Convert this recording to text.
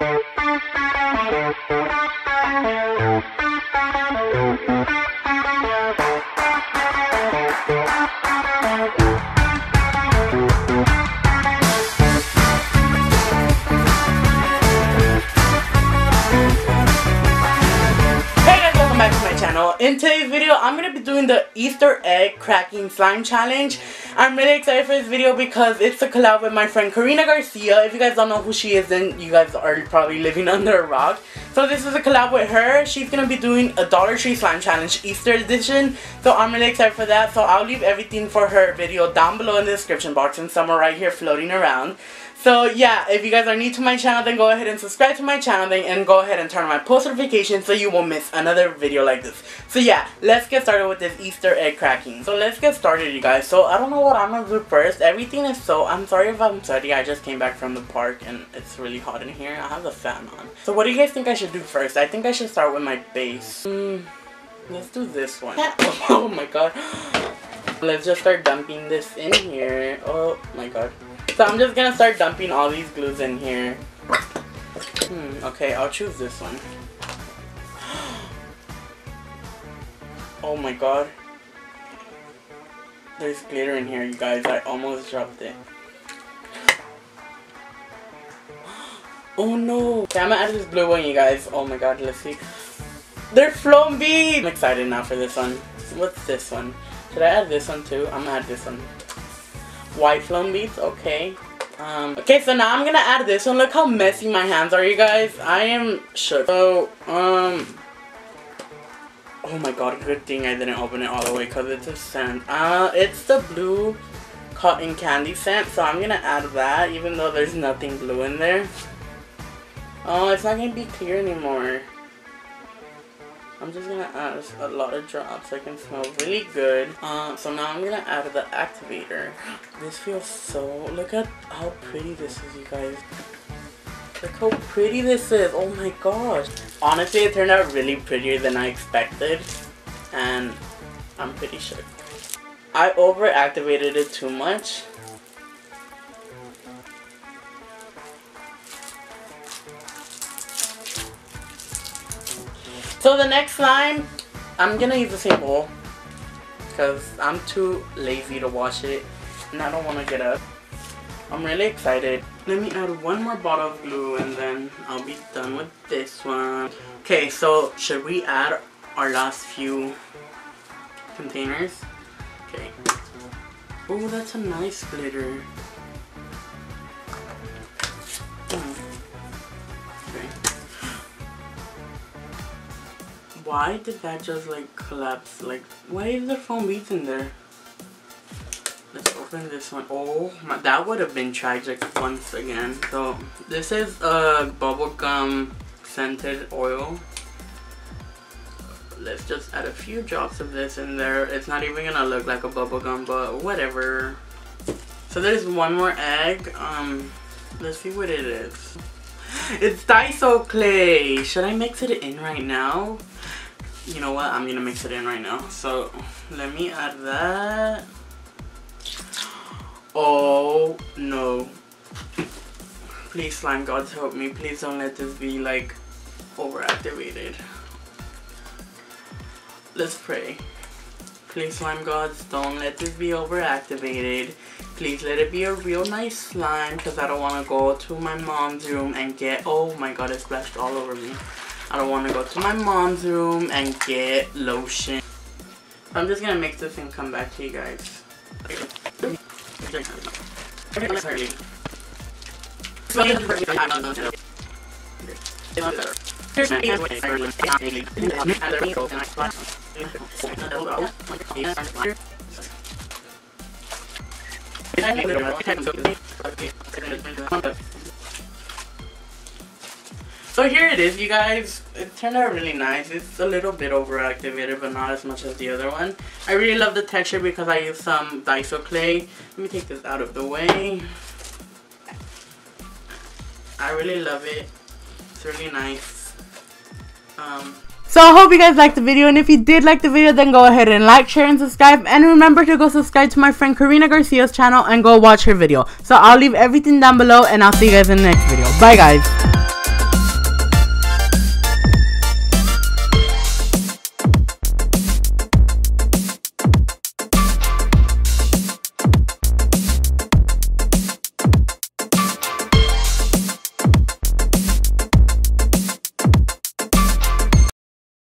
Back to my channel. In today's video, I'm going to be doing the Easter egg cracking slime challenge. I'm really excited for this video because it's a collab with my friend Karina Garcia. If you guys don't know who she is, then you guys are probably living under a rock. So this is a collab with her. She's going to be doing a Dollar Tree slime challenge Easter edition. So I'm really excited for that. So I'll leave everything for her video down below in the description box and somewhere right here floating around. So yeah, if you guys are new to my channel, then go ahead and subscribe to my channel and go ahead and turn on my post notifications so you won't miss another video like this. So yeah, let's get started with this Easter egg cracking. So let's get started, you guys. So I don't know what I'm gonna do first. Everything is so, I'm sorry if I'm sweaty. I just came back from the park and it's really hot in here. I have the fan on. So what do you guys think I should do first? I think I should start with my base. Let's do this one. Oh my god. Let's just start dumping this in here. Oh my god. So I'm just gonna start dumping all these glues in here. Okay, I'll choose this one. Oh my god. There's glitter in here, you guys. I almost dropped it. Oh no. Okay, I'm gonna add this blue one, you guys. Oh my god, let's see. They're flown beads! I'm excited now for this one. What's this one? Should I add this one too? I'm gonna add this one. White flown beads, okay. Okay, so now I'm gonna add this one. Look how messy my hands are, you guys. I am shook. So, oh my god, good thing I didn't open it all the way because it's a scent. It's the blue cotton candy scent, so I'm gonna add that even though there's nothing blue in there. Oh, it's not gonna be clear anymore. I'm just gonna add a lot of drops. I can smell really good. So now I'm gonna add the activator. This feels so, look at how pretty this is, you guys. Look how pretty this is. Oh my gosh. Honestly, it turned out really prettier than I expected. And I'm pretty sure. I over-activated it too much. So the next slime, I'm gonna use the same bowl because I'm too lazy to wash it and I don't want to get up. I'm really excited. Let me add one more bottle of glue and then I'll be done with this one. Okay, so should we add our last few containers? Okay. Oh, that's a nice glitter. Why did that just like collapse? Like, why is there foam beads in there? Let's open this one. Oh my, that would have been tragic once again. So this is a bubblegum scented oil. Let's just add a few drops of this in there. It's not even gonna look like a bubblegum, but whatever. So there's one more egg. Let's see what it is. It's Daiso clay. Should I mix it in right now? You know what? I'm gonna mix it in right now. So let me add that. Oh no. Please, slime gods, help me. Please don't let this be like overactivated. Let's pray. Please, slime gods, don't let this be overactivated. Please let it be a real nice slime because I don't want to go to my mom's room and get, oh my god, it splashed all over me. I don't want to go to my mom's room and get lotion. I'm just going to mix this and come back to you guys. So here it is, you guys. It turned out really nice. It's a little bit overactivated, but not as much as the other one. I really love the texture because I used some Daiso clay. Let me take this out of the way. I really love it. It's really nice. So I hope you guys liked the video, and if you did like the video, then go ahead and like, share, and subscribe. And remember to go subscribe to my friend Karina Garcia's channel and go watch her video. So I'll leave everything down below, and I'll see you guys in the next video. Bye guys.